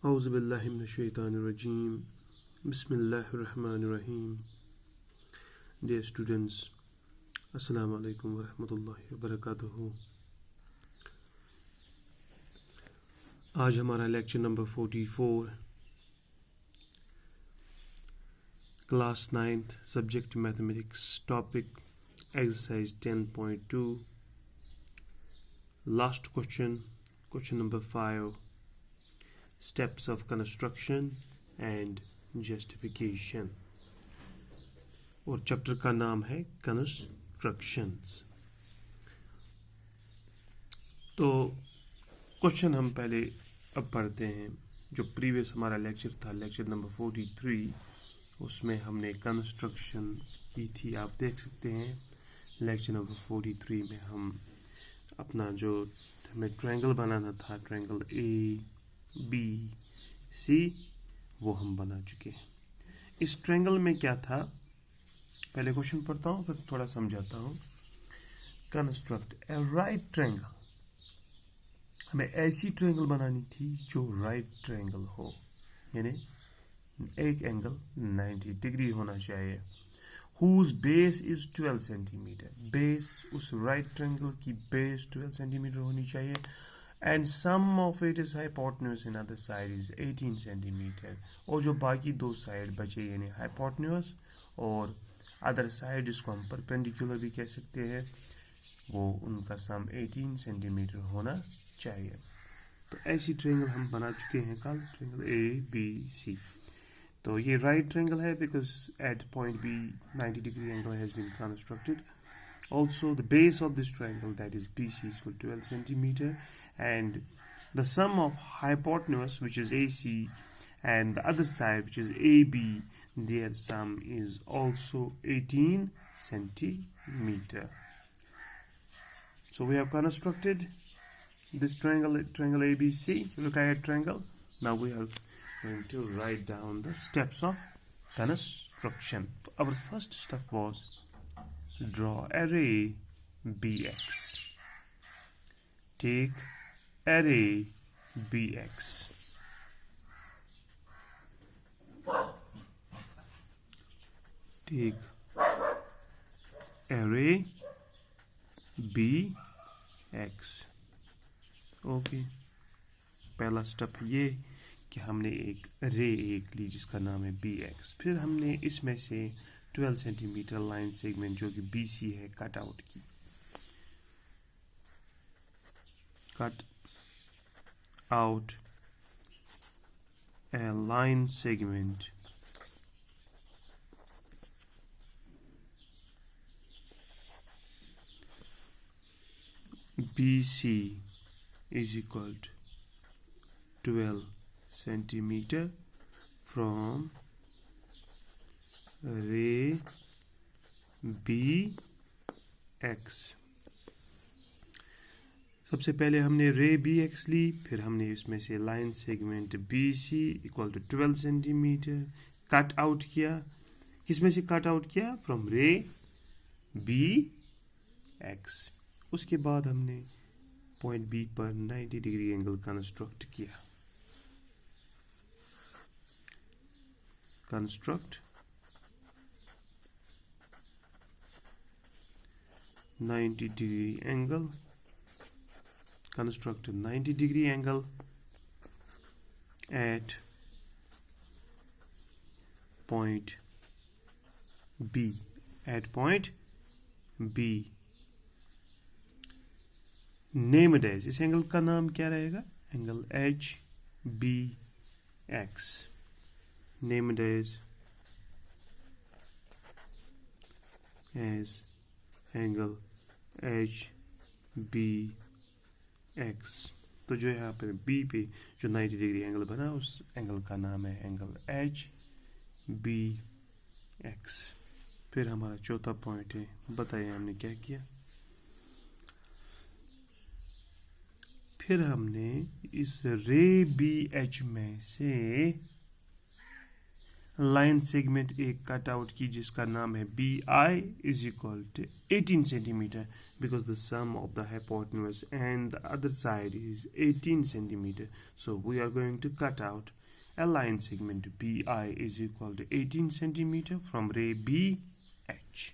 Auzu billahi minash-shaytanir-rajim. Bismillahir-rahmanir-rahim. Dear students, Assalamu alaikum wa rahmatullahi wa barakatuhu. आज हमारा lecture number 44, class 9th, subject mathematics, topic exercise 10.2, last question number 5, steps of construction and justification, और chapter का नाम है constructions. तो question हम पहले अब पढ़ते हैं। जो प्रीवियस हमारा लेक्चर था, लेक्चर नंबर 43, उसमें हमने कंस्ट्रक्शन की थी। आप देख सकते हैं लेक्चर नंबर 43 में हम अपना जो हमें ट्रायंगल बनाना था, ट्रायंगल ABC, वो हम बना चुके हैं। इस ट्रायंगल में क्या था, पहले क्वेश्चन पढ़ता हूँ फिर थोड़ा समझाता हूँ। कंस्ट्रक्ट ए राइट ट्रायंगल, हमें ऐसी ट्रायंगल बनानी थी जो राइट ट्रायंगल हो, यानी एक एंगल 90 डिग्री होना चाहिए। Whose base is 12 centimetre, base उस राइट ट्रायंगल की बेस 12 सेंटीमीटर होनी चाहिए। And sum of it is hypotenuse in other side is 18 centimeter, और जो बाकी दो साइड बचे यानी hypotenuse और अदर साइड, जिसको हम परपेंडिकुलर भी कह सकते हैं, वो उनका सम 18 सेंटीमीटर होना चाहिए। तो ऐसी ट्रायंगल हम बना चुके हैं कल, ट्रायंगल ABC। तो ये राइट ट्रायंगल है because at point B 90 degree angle has been constructed. Also the base of this triangle, that is BC, is equal to 12 centimeter, and the sum of hypotenuse, which is AC, and the other side, which is AB, their sum is also 18 centimeter. So we have constructed this triangle ABC. Look at triangle. Now we are going to write down the steps of construction. Our first step was draw array BX. Take array BX. Take array BX. Okay, पहला step ये कि हमने एक array एक ली जिसका नाम है BX। फिर हमने इसमें से 12 सेंटीमीटर लाइन सेगमेंट जो कि BC है कट आउट की। Cut out a line segment BC is equal to 12 centimeter from ray BX। सबसे पहले हमने रे BX ली, फिर हमने इसमें से line segment BC equal to 12 centimetre cut out किया। किसमें से कट आउट किया? From ray BX। उसके बाद हमने पॉइंट B पर 90 डिग्री एंगल कंस्ट्रक्ट किया। Construct 90 degree angle, construct a 90 degree angle at point B. At point B, named as, इस एंगल का नाम क्या रहेगा? Angle HBX, named as angle HBX। तो जो यहाँ पर B पे जो 90 डिग्री एंगल बना, उस एंगल का नाम है एंगल HBX। फिर हमारा चौथा पॉइंट है, बताइए हमने क्या किया। फिर हमने इस रे BH में से लाइन सेगमेंट एक कट आउट की जिसका नाम है BI is equal to 18 centimetre because the sum of the hypotenuse and the other side is 18 centimetre. So we are going to cut out a line segment BI is equal to 18 centimeter from ray BH.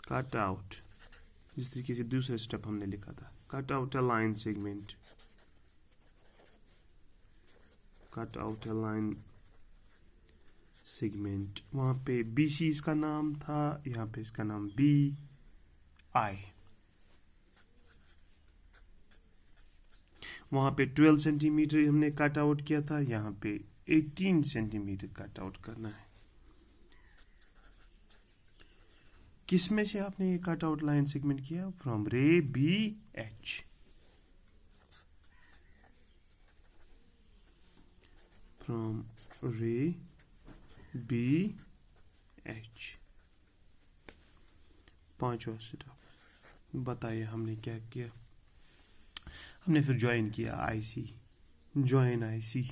Cut out. जिस तरीके से दूसरा step हमने लिखा था. Cut out a line segment. Cut out a line segment. वहाँ पे BC इसका नाम था, यहाँ पे इसका नाम BI. वहाँ पे 12 सेंटीमीटर हमने कट आउट किया था, यहाँ पे 18 सेंटीमीटर कट आउट करना है. किस में से आपने ये कट आउट लाइन सेगमेंट किया? फ्रॉम रे BH. फ्रॉम रे BH. पांचवा स्टेप बताइए हमने क्या किया. हमने फिर ज्वाइन किया IC. Join IC.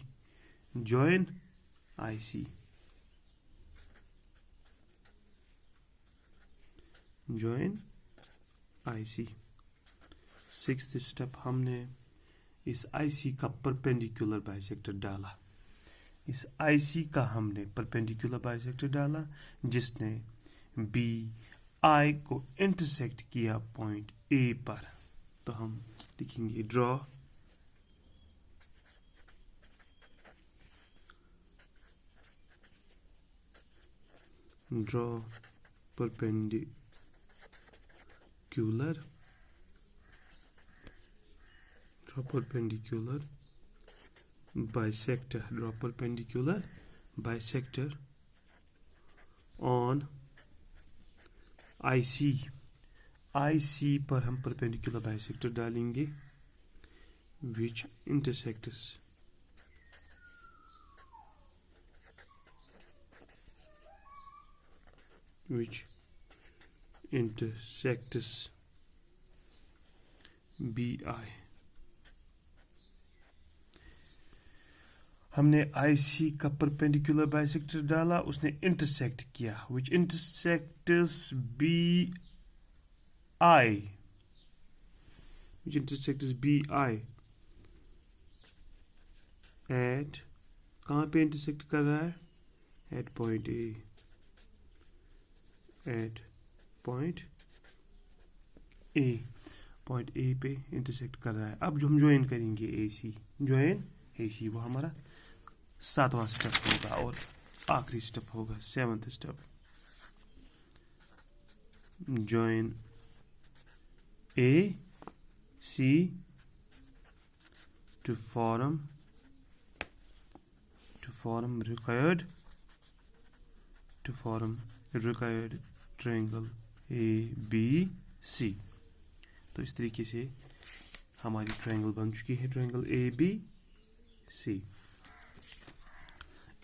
Join IC. Join IC. Sixth step हमने इस IC का परपेंडिकुलर बाइसेक्टर डाला. इस IC का हमने परपेंडिकुलर बाइसेक्टर डाला जिसने BI को इंटरसेक्ट किया पॉइंट A पर. तो हम लिखेंगे draw perpendicular bisector on IC पर हम परपेंडिकुलर बाइसेक्टर डालेंगे which intersects BI. हमने IC का परपेंडिकुलर बाइसेक्टर डाला, उसने इंटरसेक्ट किया which intersects BI. एट कहाँ पे इंटरसेक्ट कर रहा है? एट पॉइंट ए पे इंटरसेक्ट कर रहा है. अब जो हम ज्वाइन करेंगे AC वो हमारा 7वां स्टेप होगा और आखिरी स्टेप होगा 7th step. Join AC to form required triangle ABC. तो इस तरीके से हमारी ट्रायंगल बन चुकी है, ट्रायंगल ABC.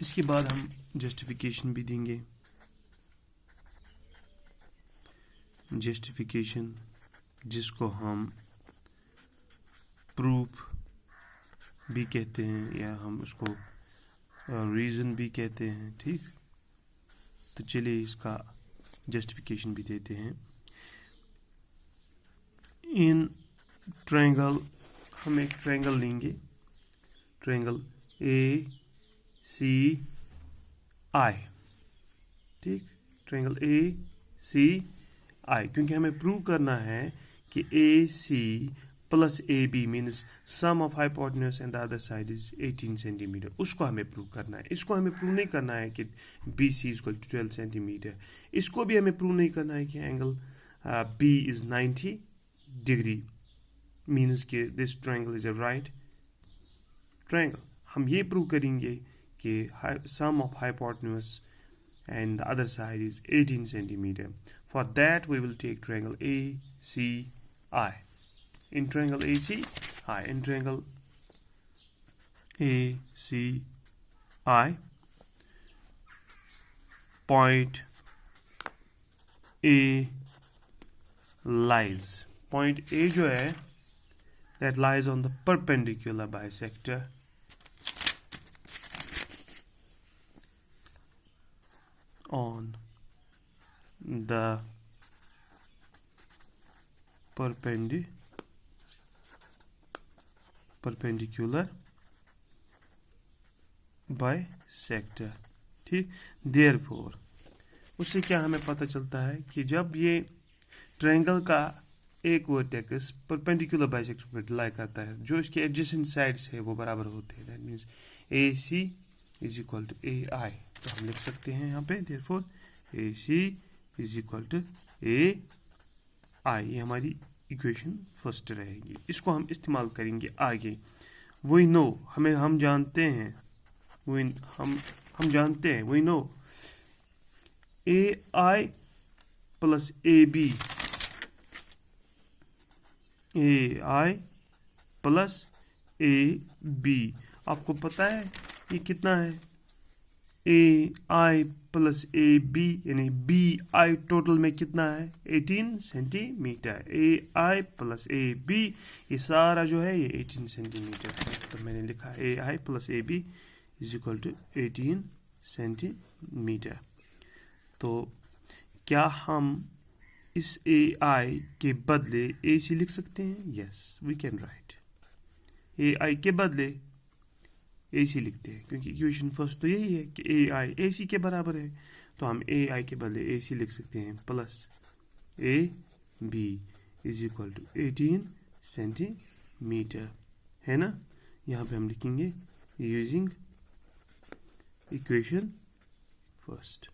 इसके बाद हम जस्टिफिकेशन भी देंगे. जस्टिफिकेशन जिसको हम प्रूफ भी कहते हैं या हम उसको रीजन भी कहते हैं. ठीक, तो चलिए इसका जस्टिफिकेशन भी देते हैं. इन ट्रायंगल हम एक ट्रायंगल लेंगे, ट्रायंगल ACI. ठीक, ट्रायंगल ACI क्योंकि हमें प्रूव करना है कि AC plus AB means sum of hypotenuse and the other side is 18 centimeter. उसको हमें प्रूव करना है. इसको हमें प्रूव नहीं करना है कि BC is equal to 12 centimeter. इसको भी हमें प्रूव नहीं करना है कि angle B is 90 degree means कि this triangle is a right triangle. हम ये प्रूव करेंगे कि sum of hypotenuse and the other side is 18 centimeter. For that we will take triangle ACI. In triangle ACI, point A lies. Point A जो है that lies on the perpendicular bisector on the perpendicular bisector. ठीक, therefore उससे क्या हमें पता चलता है कि जब ये ट्रायंगल का एक वर्टेक्स परपेंडिकुलर बाइसेक्टर पर लाई करता है, जो इसके एडजेसेंट साइड्स है वो बराबर होते हैं. That means AC is equal to AI. तो हम लिख सकते हैं यहाँ पे therefore AC is equal to AI. ये हमारी इक्वेशन फर्स्ट रहेगी. इसको हम इस्तेमाल करेंगे आगे. वी नो, हम जानते हैं, हम जानते हैं, we know AI plus AB, AI plus AB. आपको पता है ये कितना है? AI प्लस AB यानी BI टोटल में कितना है? 18 सेंटीमीटर. AI प्लस AB, ये सारा जो है ये 18 सेंटीमीटर है. तो मैंने लिखा AI plus AB is equal to 18 centimetre. तो क्या हम इस AI के बदले AC लिख सकते हैं? Yes, we can write. AI के बदले AC लिखते हैं क्योंकि इक्वेशन फर्स्ट तो यही है कि AI AC के बराबर है. तो हम AI के बदले AC लिख सकते हैं plus AB is equal to 18 centimetre, है ना. यहाँ पे हम लिखेंगे यूजिंग इक्वेशन फर्स्ट.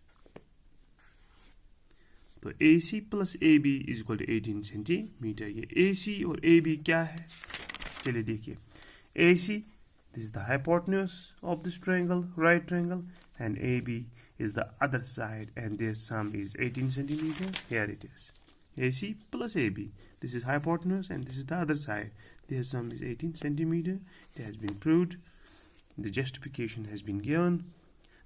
तो AC plus AB is equal to 18 centimetre. ये AC और AB क्या है? चलिए देखिए. AC, this is the hypotenuse of this triangle, right triangle, and AB is the other side, and their sum is 18 centimeter. Here it is. AC plus AB. This is hypotenuse, and this is the other side. Their sum is 18 centimeter. It has been proved. The justification has been given.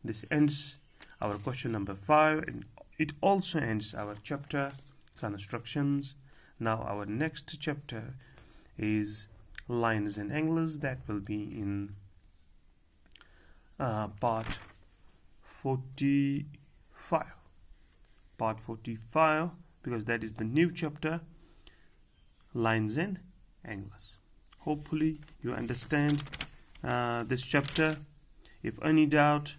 This ends our question number 5, and it also ends our chapter constructions. Now our next chapter is lines and angles. That will be in part 45. Part 45, because that is the new chapter, lines and angles. Hopefully you understand this chapter. If any doubt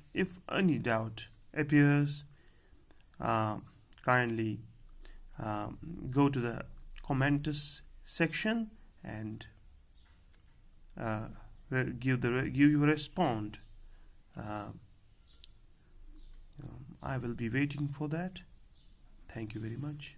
appears, kindly go to the comments section and give your respond. I will be waiting for that. Thank you very much.